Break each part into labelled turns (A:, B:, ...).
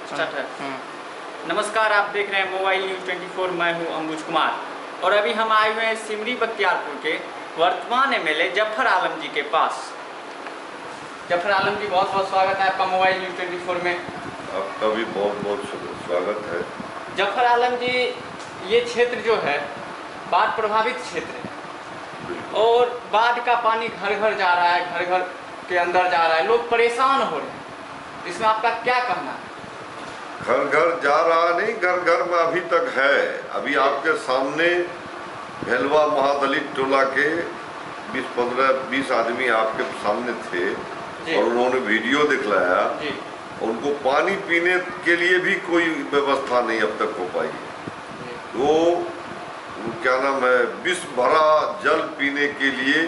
A: Start है। नमस्कार, आप देख रहे हैं मोबाइल न्यूज़ 24। मैं हूं अंबुज कुमार और अभी हम आए हुए हैं सिमरी बख्तियारपुर के वर्तमान एमएलए जफर आलम जी के पास। जफर आलम जी, बहुत बहुत स्वागत है आपका मोबाइल न्यूज़ 24 में।
B: आपका भी बहुत बहुत स्वागत है।
A: जफर आलम जी, ये क्षेत्र जो है बाढ़ प्रभावित क्षेत्र है और बाढ़ का पानी घर घर जा रहा है, घर घर के अंदर जा रहा है, लोग परेशान हो रहे हैं। इसमें आपका क्या कहना है?
B: घर घर जा रहा नहीं, घर घर में अभी तक है। अभी आपके सामने भेलवा महादलित टोला के 20 आदमी आपके सामने थे और उन्होंने वीडियो दिखलाया। उनको पानी पीने के लिए भी कोई व्यवस्था नहीं अब तक हो पाई है। वो क्या नाम है, विष भरा जल पीने के लिए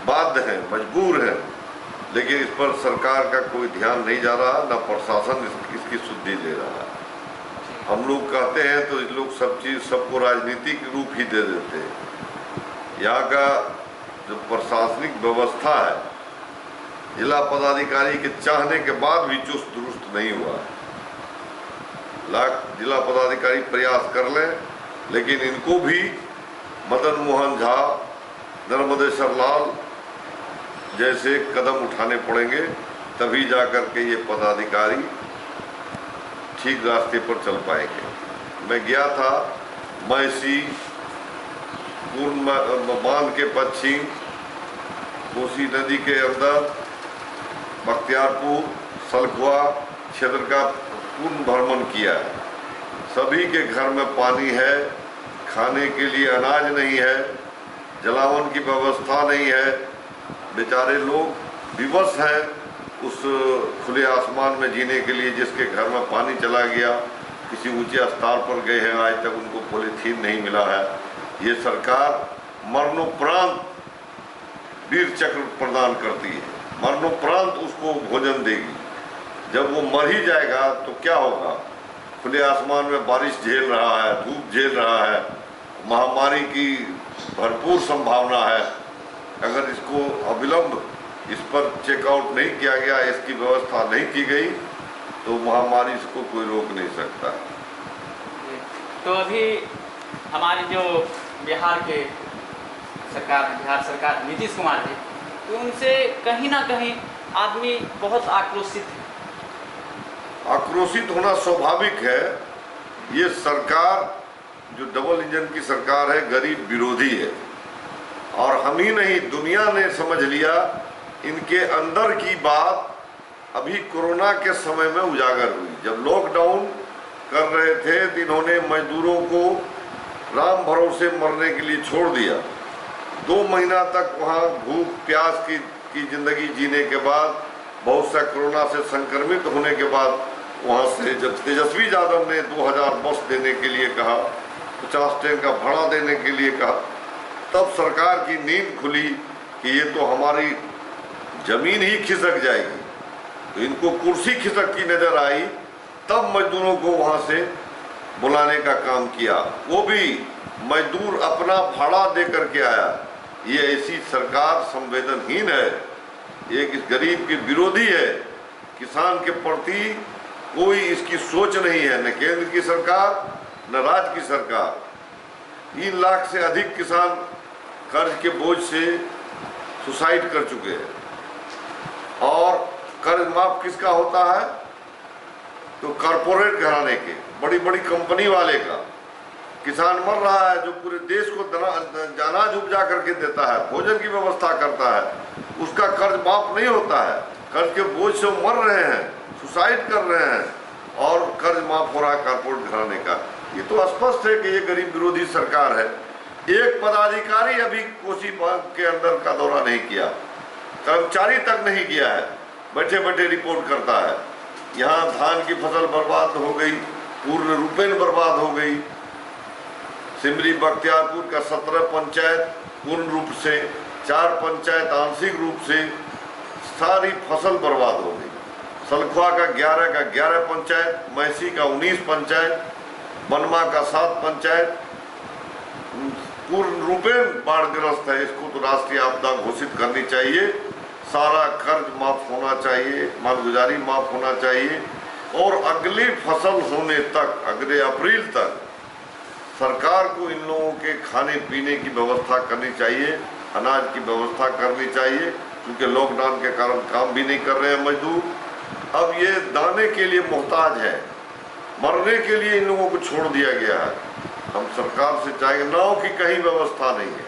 B: बाध्य हैं, मजबूर हैं, लेकिन इस पर सरकार का कोई ध्यान नहीं जा रहा, न प्रशासन इसकी सुधि ले रहा। हम लोग कहते हैं तो इस लोग सब चीज़ सबको राजनीतिक रूप ही दे देते हैं। यहाँ का जो प्रशासनिक व्यवस्था है, जिला पदाधिकारी के चाहने के बाद भी चुस्त दुरुस्त नहीं हुआ है। जिला पदाधिकारी प्रयास कर लें, लेकिन इनको भी मदन मोहन झा, नर्मदेश्वर लाल जैसे कदम उठाने पड़ेंगे, तभी जाकर के ये पदाधिकारी ठीक रास्ते पर चल पाएंगे। मैं गया था मैसी पूर्ण बांध के पश्चिम, कोसी नदी के अंदर, बख्तियारपुर, सलखुआ क्षेत्र का पूर्ण भ्रमण किया है। सभी के घर में पानी है, खाने के लिए अनाज नहीं है, जलावन की व्यवस्था नहीं है। बेचारे लोग विवश हैं उस खुले आसमान में जीने के लिए, जिसके घर में पानी चला गया, किसी ऊंचे स्तर पर गए हैं, आज तक उनको पॉलीथीन नहीं मिला है। ये सरकार मरणोपरांत वीर चक्र प्रदान करती है, मरणोपरांत उसको भोजन देगी। जब वो मर ही जाएगा तो क्या होगा? खुले आसमान में बारिश झेल रहा है, धूप झेल रहा है, महामारी की भरपूर संभावना है। अगर इसको अविलंब इस पर चेकआउट नहीं किया गया, इसकी व्यवस्था नहीं की गई, तो महामारी इसको कोई रोक नहीं सकता।
A: तो अभी हमारी जो बिहार सरकार नीतीश कुमार जी, तो उनसे कहीं ना कहीं आदमी बहुत आक्रोशित है।
B: आक्रोशित होना स्वाभाविक है। ये सरकार जो डबल इंजन की सरकार है, गरीब विरोधी है। और हम ही नहीं, दुनिया ने समझ लिया। इनके अंदर की बात अभी कोरोना के समय में उजागर हुई। जब लॉकडाउन कर रहे थे तो इन्होंने मजदूरों को राम भरोसे मरने के लिए छोड़ दिया। 2 महीना तक वहाँ भूख प्यास की जिंदगी जीने के बाद, बहुत सा कोरोना से संक्रमित होने के बाद, वहाँ से जब तेजस्वी यादव ने 2000 बस देने के लिए कहा, 50 ट्रेन का भाड़ा देने के लिए कहा, तब सरकार की नींद खुली कि ये तो हमारी जमीन ही खिसक जाएगी। तो इनको कुर्सी खिसकती नजर आई, तब मजदूरों को वहाँ से बुलाने का काम किया। वो भी मजदूर अपना भाड़ा दे करके आया। ये ऐसी सरकार संवेदनहीन है, एक गरीब के विरोधी है। किसान के प्रति कोई इसकी सोच नहीं है, न केंद्र की सरकार न राज्य की सरकार। 3 लाख से अधिक किसान कर्ज के बोझ से सुसाइड कर चुके हैं। और कर्ज माफ किसका होता है? तो कॉरपोरेट घराने के, बड़ी बड़ी कंपनी वाले का। किसान मर रहा है, जो पूरे देश को अनाज उपजा करके देता है, भोजन की व्यवस्था करता है, उसका कर्ज माफ नहीं होता है। कर्ज के बोझ से मर रहे हैं, सुसाइड कर रहे हैं, और कर्ज माफ हो रहा है कॉरपोरेट घराने का। ये तो स्पष्ट है कि ये गरीब विरोधी सरकार है। एक पदाधिकारी अभी कोसी बांध के अंदर का दौरा नहीं किया, कर्मचारी तक नहीं किया है, बैठे बैठे रिपोर्ट करता है। यहाँ धान की फसल बर्बाद हो गई, पूर्ण रूपेण बर्बाद हो गई। सिमरी बख्तियारपुर का 17 पंचायत पूर्ण रूप से, 4 पंचायत आंशिक रूप से, सारी फसल बर्बाद हो गई। सलखुआ का 11 पंचायत, मैसी का 19 पंचायत, बनवा का 7 पंचायत पूर्ण रूपेण बाढ़ग्रस्त है। इसको तो राष्ट्रीय आपदा घोषित करनी चाहिए। सारा कर्ज माफ होना चाहिए, मालगुजारी माफ होना चाहिए, और अगली फसल होने तक, अगले अप्रैल तक सरकार को इन लोगों के खाने पीने की व्यवस्था करनी चाहिए, अनाज की व्यवस्था करनी चाहिए, क्योंकि लॉकडाउन के कारण काम भी नहीं कर रहे हैं मजदूर। अब ये दाने के लिए मोहताज है, मरने के लिए इन लोगों को छोड़ दिया गया है। हम सरकार से चाहेंगे, नाव की कहीं व्यवस्था नहीं है,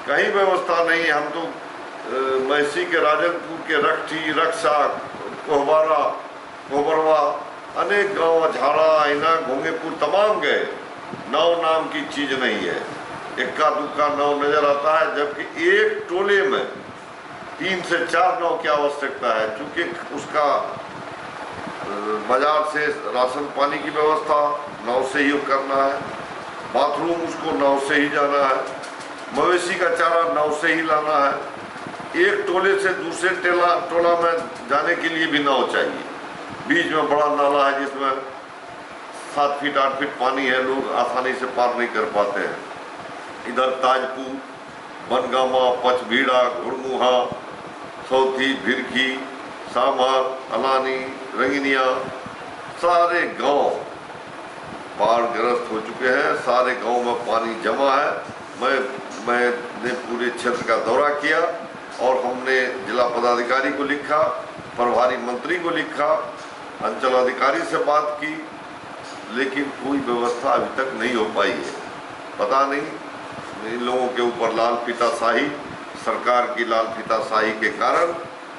B: कहीं व्यवस्था नहीं है। हम तो मैसी के राजनपुर के रक्ठी, रक्षा, कोहबारा, कोबरवा, अनेक गांव, झाड़ा, आईना, घोंगेपुर तमाम गए, नाव नाम की चीज नहीं है। इक्का दुक्का नाव नजर आता है, जबकि एक टोले में 3 से 4 नाव की आवश्यकता है, क्योंकि उसका बाजार से राशन पानी की व्यवस्था नाव से ही करना है, बाथरूम उसको नाव से ही जाना है, मवेशी का चारा नाव से ही लाना है। एक टोले से दूसरे टोला में जाने के लिए भी नाव चाहिए। बीच में बड़ा नाला है जिसमें 7 फीट 8 फीट पानी है, लोग आसानी से पार नहीं कर पाते हैं। इधर ताजपुर, बनगामा, पचभीड़ा, घुड़मुहा, सौथी, भिरखी, सामर, अलानी, रंगिनिया, सारे गांव बाढ़ग्रस्त हो चुके हैं। सारे गांव में पानी जमा है। मैंने पूरे क्षेत्र का दौरा किया और हमने जिला पदाधिकारी को लिखा, प्रभारी मंत्री को लिखा, अंचलाधिकारी से बात की, लेकिन कोई व्यवस्था अभी तक नहीं हो पाई है। पता नहीं इन लोगों के ऊपर लाल फीताशाही, सरकार की लाल फीताशाही के कारण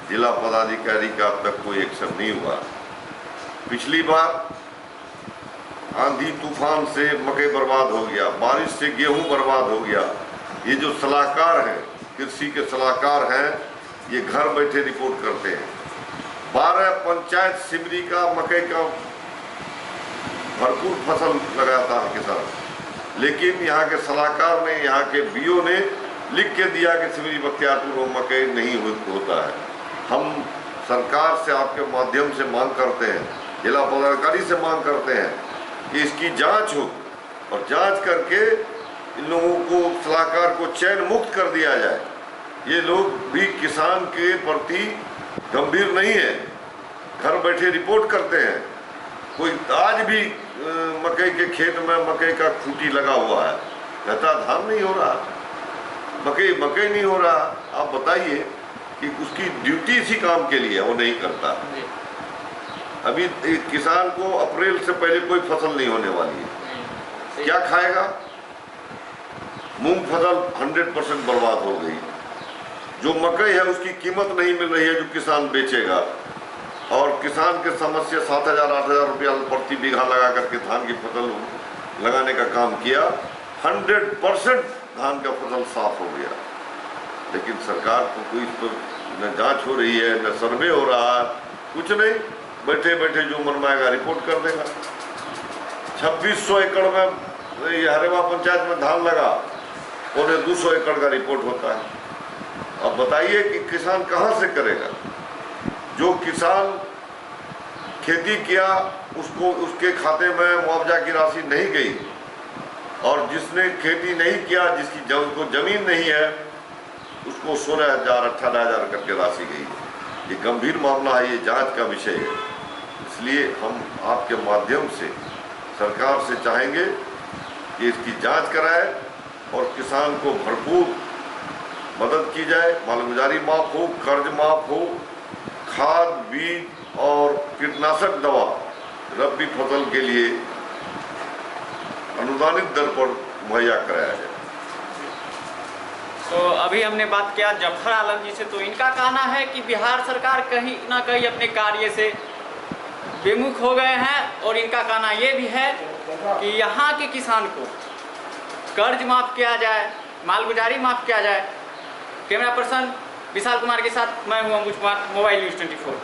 B: जिला पदाधिकारी का अब तक कोई एक्शन नहीं हुआ। पिछली बार आंधी तूफान से मकई बर्बाद हो गया, बारिश से गेहूं बर्बाद हो गया। ये जो सलाहकार हैं, कृषि के सलाहकार हैं, ये घर बैठे रिपोर्ट करते हैं। 12 पंचायत सिमरी का मकई का भरपूर फसल लगाता है किसान, लेकिन यहाँ के सलाहकार ने, यहाँ के बीओ ने लिख के दिया कि सिमरी बख्तियारपुर में मकई नहीं होता है। हम सरकार से आपके माध्यम से मांग करते हैं, जिला पदाधिकारी से मांग करते हैं कि इसकी जांच हो और जांच करके इन लोगों को, सलाहकार को चयन मुक्त कर दिया जाए। ये लोग भी किसान के प्रति गंभीर नहीं है, घर बैठे रिपोर्ट करते हैं। कोई आज भी मकई के खेत में मकई का खूंटी लगा हुआ है, कहता धान नहीं हो रहा, मकई नहीं हो रहा। आप बताइए कि उसकी ड्यूटी इसी काम के लिए वो नहीं करता। अभी एक किसान को अप्रैल से पहले कोई फसल नहीं होने वाली है, क्या खाएगा? मूंग फसल 100% बर्बाद हो गई। जो मकई है उसकी कीमत नहीं मिल रही है जो किसान बेचेगा, और किसान के समस्या 7,000-8,000 रुपया प्रति बीघा लगा करके धान की फसल लगाने का काम किया। 100% धान का फसल साफ हो गया, लेकिन सरकार को कोई इस पर न जांच हो रही है, न सर्वे हो रहा है, कुछ नहीं। बैठे बैठे जो मनमाएगा रिपोर्ट कर देगा। 2600 एकड़ में ये हरेवा पंचायत में धान लगा, 250 एकड़ का रिपोर्ट होता है। अब बताइए कि किसान कहाँ से करेगा? जो किसान खेती किया उसको, उसके खाते में मुआवजा की राशि नहीं गई, और जिसने खेती नहीं किया, जिसकी जमीन नहीं है, उसको 16,000 18,000 करके राशि गई। ये गंभीर मामला है, ये जांच का विषय है। इसलिए हम आपके माध्यम से सरकार से चाहेंगे कि इसकी जांच कराए और किसान को भरपूर मदद की जाए, मालगुजारी माफ हो, कर्ज माफ हो, खाद, बीज और कीटनाशक दवा रबी फसल के लिए अनुदानित दर पर मुहैया कराया जाए।
A: तो अभी हमने बात किया जफर आलम जी से, तो इनका कहना है कि बिहार सरकार कहीं ना कहीं अपने कार्य से विमुख हो गए हैं, और इनका कहना ये भी है कि यहाँ के किसान को कर्ज माफ़ किया जाए, मालगुजारी माफ़ किया जाए। कैमरा पर्सन विशाल कुमार के साथ मैं हूँ अंबुज कुमार, मोबाइल न्यूज़ 24।